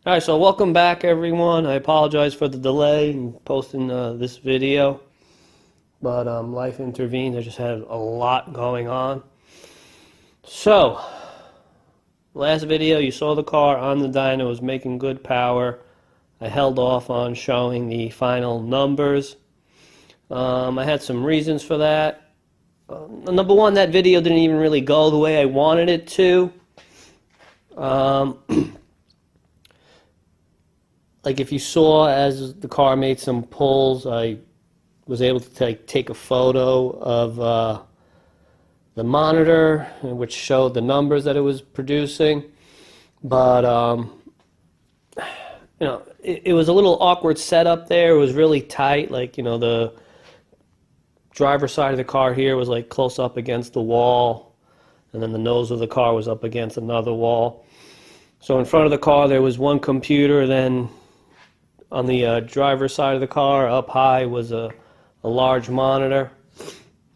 Alright, so welcome back everyone. I apologize for the delay in posting this video, but life intervened. I just had a lot going on. So, last video you saw the car on the dyno was making good power. I held off on showing the final numbers. I had some reasons for that. Number one, that video didn't even really go the way I wanted it to. Like if you saw as the car made some pulls, I was able to take a photo of the monitor, which showed the numbers that it was producing. But it was a little awkward setup there. It was really tight. Like, the driver's side of the car here was like close up against the wall, and then the nose of the car was up against another wall. So in front of the car there was one computer, then on the driver's side of the car up high was a large monitor.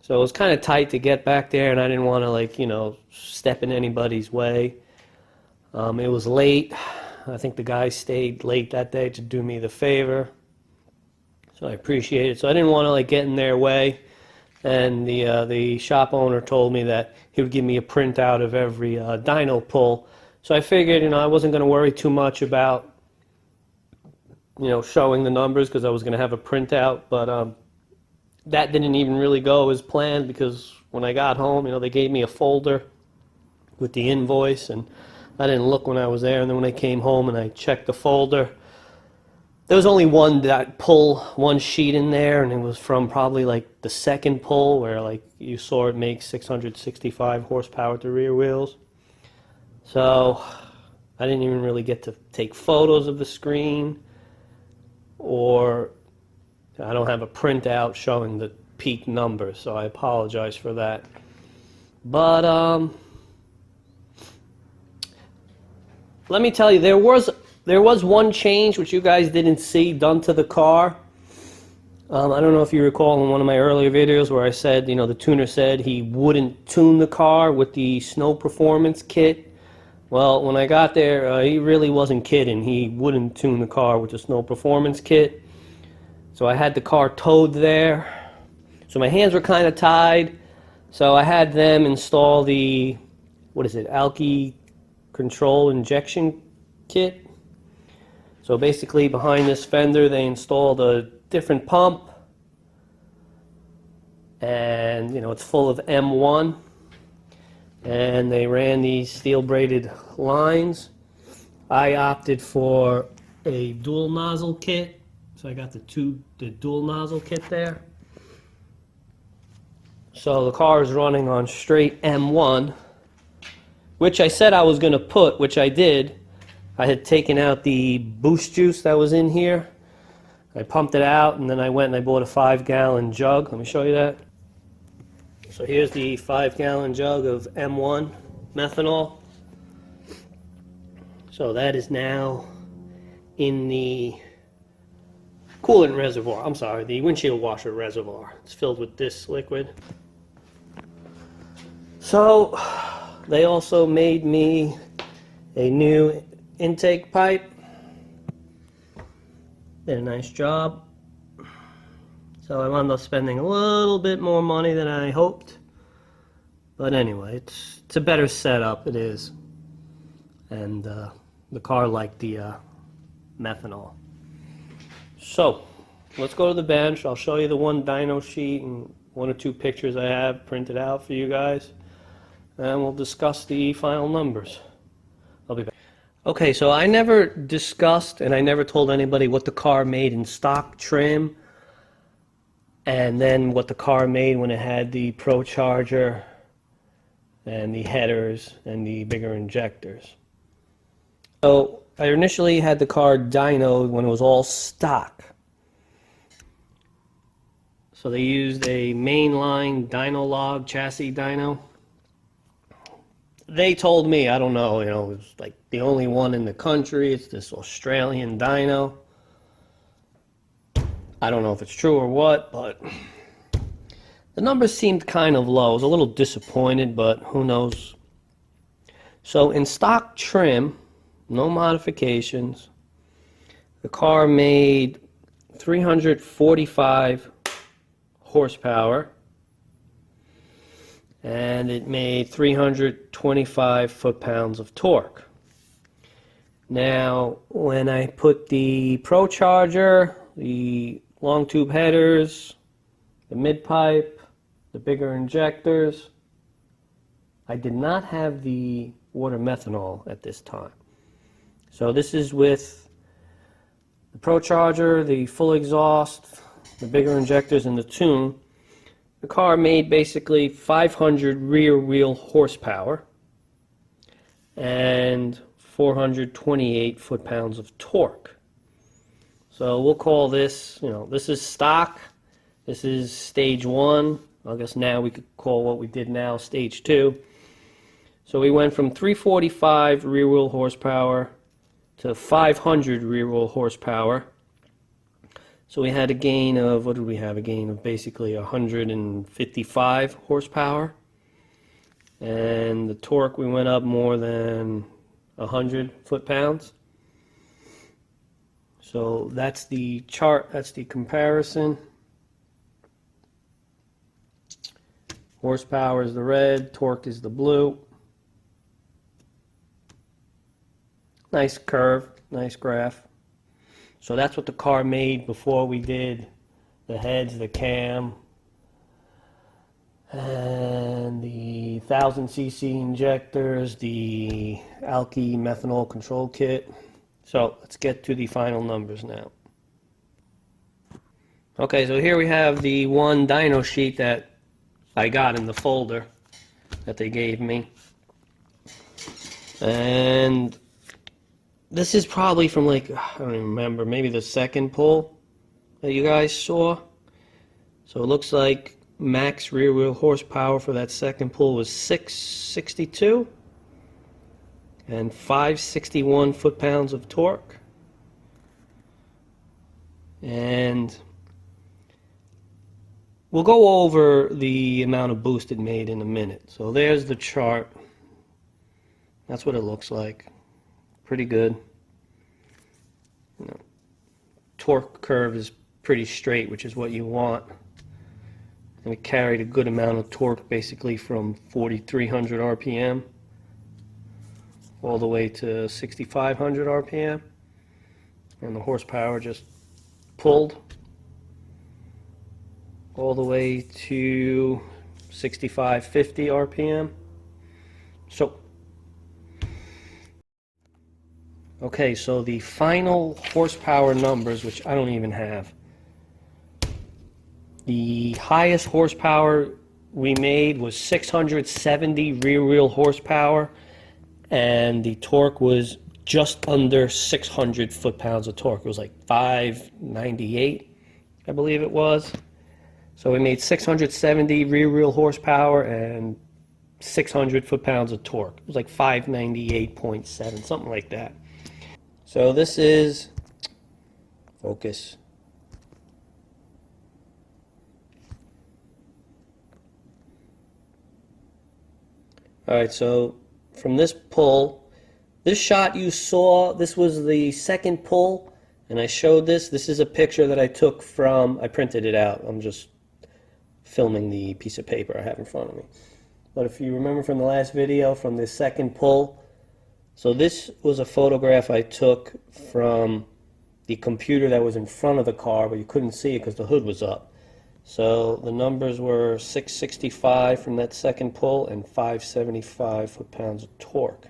So it was kind of tight to get back there, and I didn't want to step in anybody's way. It was late. I think the guy stayed late that day to do me the favor, so I appreciate it. So I didn't want to get in their way, and the shop owner told me that he would give me a printout of every dyno pull. So I figured I wasn't going to worry too much about showing the numbers because I was going to have a printout, but that didn't even really go as planned, because when I got home, they gave me a folder with the invoice, and I didn't look when I was there. And then when I came home and I checked the folder, there was only one sheet in there, and it was from probably the second pull, where you saw it make 665 horsepower to rear wheels. So I didn't even really get to take photos of the screen, or I don't have a printout showing the peak numbers, so I apologize for that. But let me tell you, there was one change which you guys didn't see done to the car. I don't know if you recall in one of my earlier videos where I said, the tuner said he wouldn't tune the car with the Snow Performance kit. Well, when I got there, he really wasn't kidding. He wouldn't tune the car with the Snow Performance kit. So I had the car towed there. So my hands were kind of tied. So I had them install the, Alky control injection kit. So basically behind this fender they installed a different pump. And, it's full of M1. And they ran these steel braided lines. I opted for a dual nozzle kit, so I got the dual nozzle kit there. So the car is running on straight M1, which I said I was going to put, which I did. I had taken out the boost juice that was in here. I pumped it out, and then I went and I bought a 5-gallon jug. Let me show you that. So here's the 5-gallon jug of M1 methanol. So that is now in the coolant reservoir. I'm sorry, the windshield washer reservoir. It's filled with this liquid. So they also made me a new intake pipe. Did a nice job. So I wound up spending a little bit more money than I hoped. But anyway, it's a better setup, it is. And the car liked the methanol. So, let's go to the bench. I'll show you the one dyno sheet and 1 or 2 pictures I have printed out for you guys. And we'll discuss the final numbers. I'll be back. Okay, so I never discussed and I never told anybody what the car made in stock trim, and then what the car made when it had the Pro Charger and the headers and the bigger injectors. So I initially had the car dynoed when it was all stock. So they used a mainline Dyno chassis dyno. They told me, I don't know, it was the only one in the country. It's this Australian dyno. I don't know if it's true or what, but the numbers seemed kind of low. I was a little disappointed, but who knows. So in stock trim, no modifications, The car made 345 horsepower, and it made 325 foot-pounds of torque. Now, when I put the Pro Charger, the long tube headers, the mid-pipe, the bigger injectors, I did not have the water methanol at this time. So this is with the Pro Charger, the full exhaust, the bigger injectors, and the tune. The car made basically 500 rear wheel horsepower and 428 foot-pounds of torque. So we'll call this, this is stock. This is stage 1. I guess now we could call what we did now stage 2. So we went from 345 rear wheel horsepower to 500 rear wheel horsepower. So we had a gain of, what did we have? A gain of basically 155 horsepower. And the torque, we went up more than 100 foot-pounds. So that's the chart, that's the comparison. Horsepower is the red, torque is the blue. Nice curve, nice graph. So that's what the car made before we did the heads, the cam, and the 1000cc injectors, the alky methanol control kit. So let's get to the final numbers now. Okay, so here we have the one dyno sheet that I got in the folder that they gave me. And this is probably from, like, I don't even remember, maybe the second pull that you guys saw. So it looks like max rear wheel horsepower for that second pull was 662 and 561 foot-pounds of torque. And we'll go over the amount of boost it made in a minute. So there's the chart. That's what it looks like. Pretty good. Torque curve is pretty straight, which is what you want. And it carried a good amount of torque, basically from 4,300 RPM all the way to 6,500 RPM. And the horsepower just pulled all the way to 6,550 RPM. So okay, so the final horsepower numbers, which I don't even have. The highest horsepower we made was 670 rear wheel horsepower, and the torque was just under 600 foot-pounds of torque. It was like 598, I believe it was. So we made 670 rear wheel horsepower and 600 foot-pounds of torque. It was like 598.7, something like that. So this is, focus. Alright, so from this pull, this shot you saw, this was the second pull, and I showed this. This is a picture that I took from, I printed it out. I'm just filming the piece of paper I have in front of me. But if you remember from the last video, from the second pull, so this was a photograph I took from the computer that was in front of the car, but you couldn't see it because the hood was up. So the numbers were 665 from that second pull and 575 foot-pounds of torque.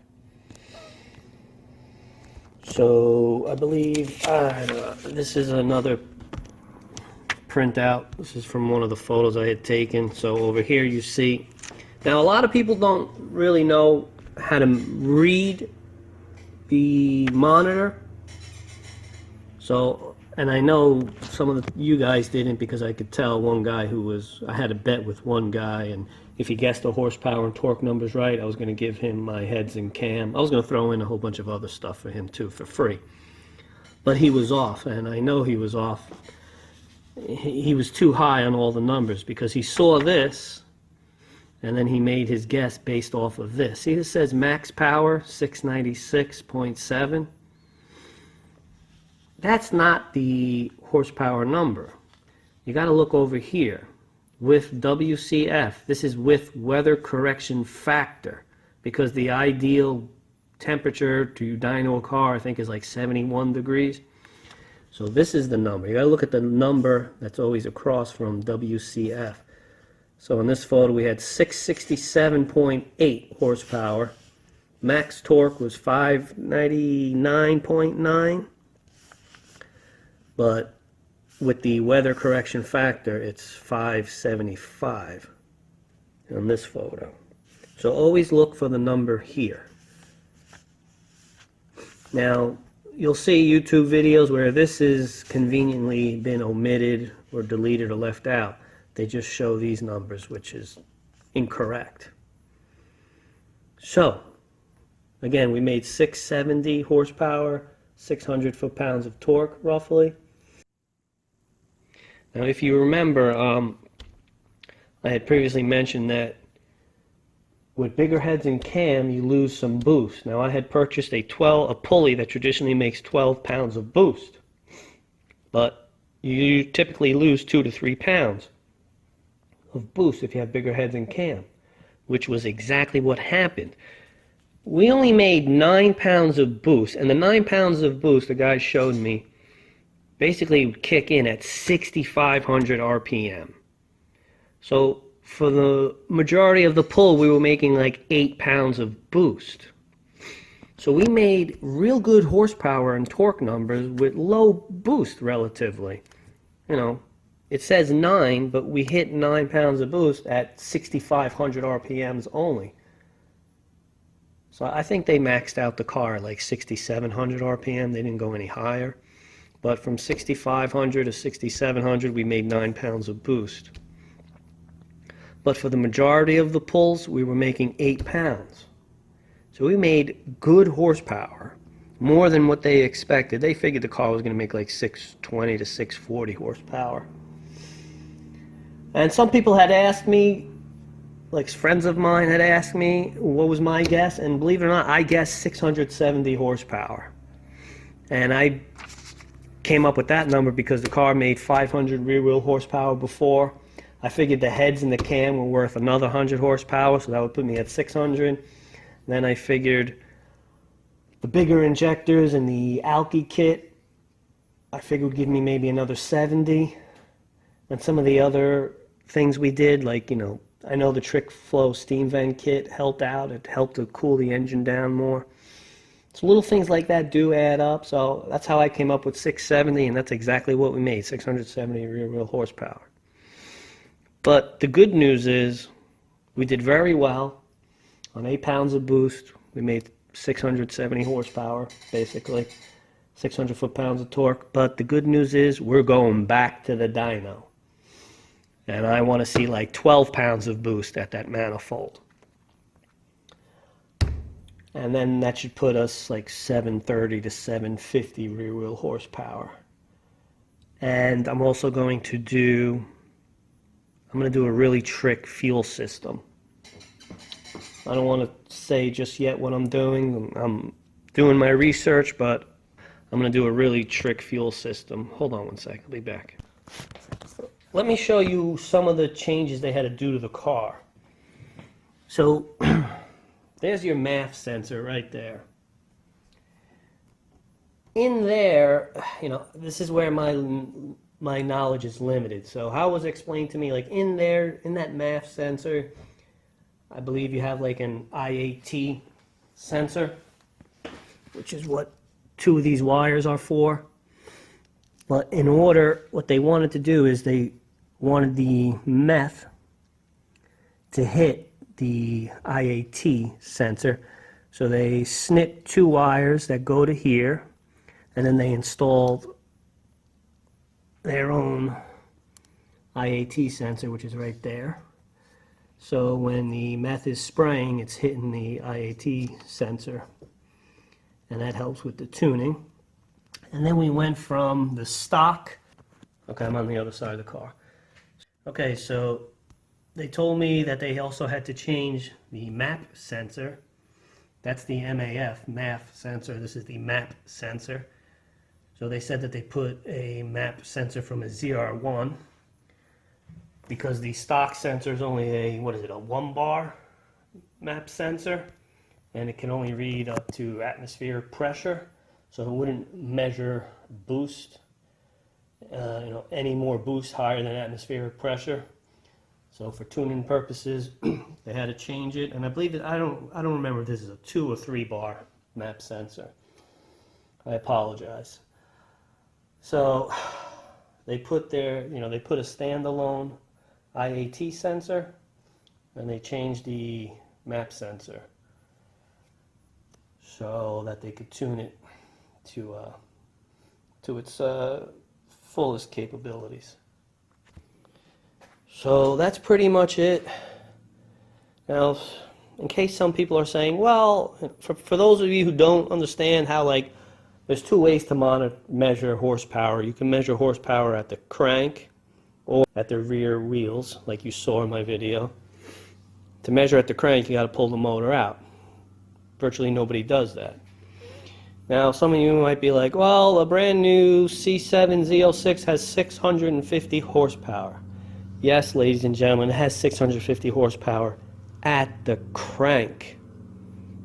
So I believe this is another printout. This is from one of the photos I had taken. So over here you see. Now a lot of people don't really know how to read the monitor. So, and I know some of you guys didn't, because I could tell one guy who was, I had a bet with one guy, and if he guessed the horsepower and torque numbers right, I was going to give him my heads and cam. I was going to throw in a whole bunch of other stuff for him too, for free. But he was off, and I know he was off. He was too high on all the numbers, because he saw this, and then he made his guess based off of this. See, this says max power, 696.7. that's not the horsepower number. You got to look over here with WCF. This is with weather correction factor, because the ideal temperature to dyno a car, I think, is like 71 degrees. So this is the number. You got to look at the number that's always across from WCF. So in this photo we had 667.8 horsepower. Max torque was 599.9. But with the weather correction factor, it's 575 in this photo. So always look for the number here. Now, you'll see YouTube videos where this is conveniently been omitted or deleted or left out. They just show these numbers, which is incorrect. So, again, we made 670 horsepower, 600 foot-pounds of torque, roughly. Now, if you remember, I had previously mentioned that with bigger heads and cam, you lose some boost. Now, I had purchased a pulley that traditionally makes 12 pounds of boost, but you typically lose 2 to 3 pounds of boost if you have bigger heads and cam, which was exactly what happened. We only made 9 pounds of boost, and the 9 pounds of boost the guy showed me basically would kick in at 6,500 RPM. So for the majority of the pull, we were making like 8 pounds of boost. So we made real good horsepower and torque numbers with low boost relatively. You know, it says 9, but we hit 9 pounds of boost at 6,500 RPMs only. So I think they maxed out the car at like 6,700 RPM. They didn't go any higher. But from 6,500 to 6,700, we made 9 pounds of boost. But for the majority of the pulls, we were making 8 pounds. So we made good horsepower, more than what they expected. They figured the car was going to make like 620 to 640 horsepower. And some people had asked me, like friends of mine had asked me, what was my guess? And believe it or not, I guessed 670 horsepower. And I came up with that number because the car made 500 rear wheel horsepower before. I figured the heads and the cam were worth another 100 horsepower, so that would put me at 600. Then I figured the bigger injectors and the alky kit, I figured would give me maybe another 70. And some of the other things we did, like, you know, I know the Trick Flow steam vent kit helped out. It helped to cool the engine down more. So little things like that do add up. So that's how I came up with 670, and that's exactly what we made, 670 rear wheel horsepower. But the good news is we did very well. On 8 pounds of boost, we made 670 horsepower, basically, 600 foot-pounds of torque. But the good news is we're going back to the dyno. And I want to see like 12 pounds of boost at that manifold. And then that should put us like 730 to 750 rear wheel horsepower. And I'm also going to do a really trick fuel system. I don't want to say just yet what I'm doing. I'm doing my research, but I'm going to do a really trick fuel system. Hold on one sec, I'll be back. Let me show you some of the changes they had to do to the car. So there's your MAF sensor right there. In there, you know, this is where my knowledge is limited. So how was it explained to me? Like in there, in that MAF sensor, I believe you have like an IAT sensor, which is what 2 of these wires are for. But in order, what they wanted to do is they wanted the meth to hit the IAT sensor. So they snipped 2 wires that go to here, and then they installed their own IAT sensor, which is right there. So when the meth is spraying, it's hitting the IAT sensor, and that helps with the tuning. And then we went from the stock, okay, I'm on the other side of the car. Okay, so they told me that they also had to change the MAP sensor. That's the MAF sensor. This is the MAP sensor. So they said that they put a map sensor from a ZR1 because the stock sensor is only a, what is it, a 1 bar map sensor, and it can only read up to atmospheric pressure, so it wouldn't measure boost, any more boost higher than atmospheric pressure. So for tuning purposes, they had to change it, and I believe that I don't remember if this is a 2 or 3 bar map sensor. I apologize. So they put they put a standalone IAT sensor, and they changed the map sensor so that they could tune it to its fullest capabilities. So that's pretty much it. Now, in case some people are saying, well, for those of you who don't understand how, like, there's 2 ways to measure horsepower. You can measure horsepower at the crank or at the rear wheels, like you saw in my video. To measure at the crank, you got to pull the motor out. Virtually nobody does that. Now, some of you might be like, well, a brand new C7 Z06 has 650 horsepower. Yes, ladies and gentlemen, it has 650 horsepower at the crank.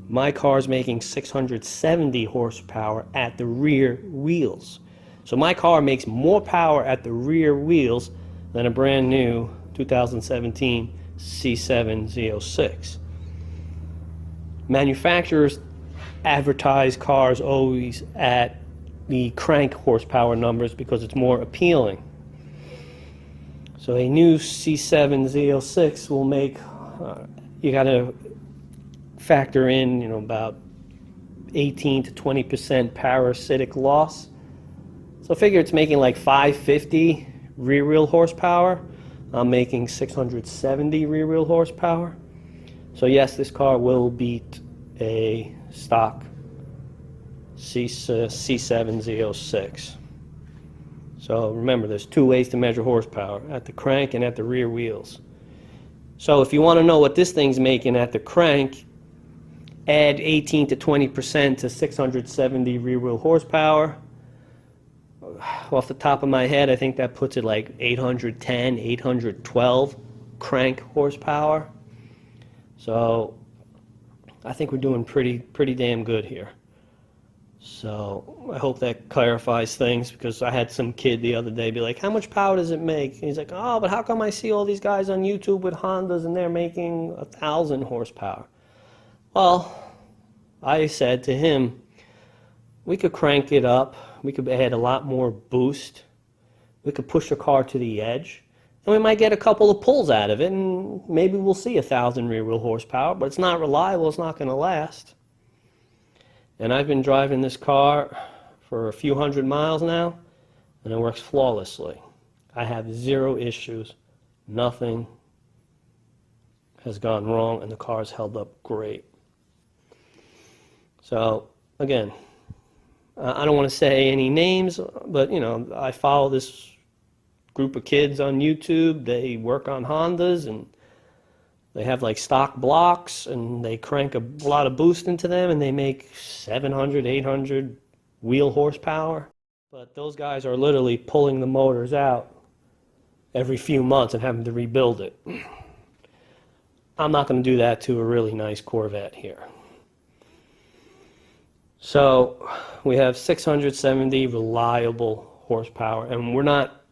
My car's making 670 horsepower at the rear wheels. So my car makes more power at the rear wheels than a brand new 2017 C7 Z06. Manufacturers advertise cars always at the crank horsepower numbers because it's more appealing. So a new C7 Z06 will make, you got to factor in, about 18 to 20% parasitic loss. So figure it's making like 550 rear wheel horsepower. I'm making 670 rear wheel horsepower. So yes, this car will beat a stock C7 Z06. So remember, there's 2 ways to measure horsepower, at the crank and at the rear wheels. So if you want to know what this thing's making at the crank, add 18 to 20% to 670 rear wheel horsepower. Off the top of my head, I think that puts it like 810, 812 crank horsepower. So I think we're doing pretty damn good here. So I hope that clarifies things, because I had some kid the other day be like, how much power does it make? And he's like, oh, but how come I see all these guys on YouTube with Hondas and they're making 1,000 horsepower? Well, I said to him, we could crank it up. We could add a lot more boost. We could push the car to the edge. And we might get a couple of pulls out of it, and maybe we'll see 1,000 rear wheel horsepower, but it's not reliable. It's not going to last. And I've been driving this car for a few hundred miles now, and it works flawlessly. I have 0 issues. Nothing has gone wrong, and the car's held up great. So, again, I don't want to say any names, but, I follow this group of kids on YouTube. They work on Hondas, and they have like stock blocks, and they crank a lot of boost into them, and they make 700, 800 wheel horsepower. But those guys are literally pulling the motors out every few months and having to rebuild it. I'm not going to do that to a really nice Corvette here. So we have 670 reliable horsepower, and we're not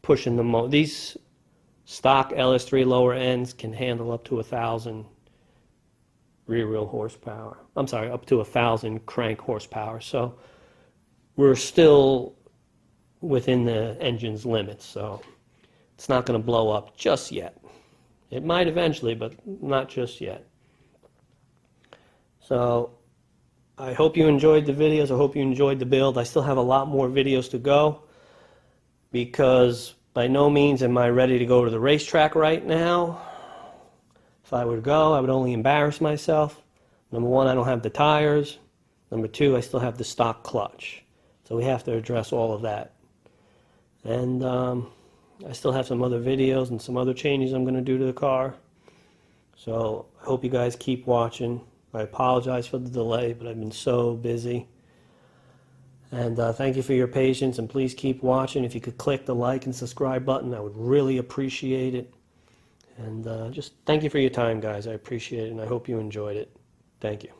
pushing the motor. These stock LS3 lower ends can handle up to 1,000 rear wheel horsepower. I'm sorry, up to 1,000 crank horsepower. So we're still within the engine's limits. So it's not going to blow up just yet. It might eventually, but not just yet. So I hope you enjoyed the videos. I hope you enjoyed the build. I still have a lot more videos to go, because by no means am I ready to go to the racetrack right now. If I were to go, I would only embarrass myself. Number 1, I don't have the tires. Number 2, I still have the stock clutch. So we have to address all of that. And I still have some other videos and some other changes I'm going to do to the car. So I hope you guys keep watching. I apologize for the delay, but I've been so busy. And thank you for your patience, and please keep watching. If you could click the like and subscribe button, I would really appreciate it. And just thank you for your time, guys. I appreciate it, and I hope you enjoyed it. Thank you.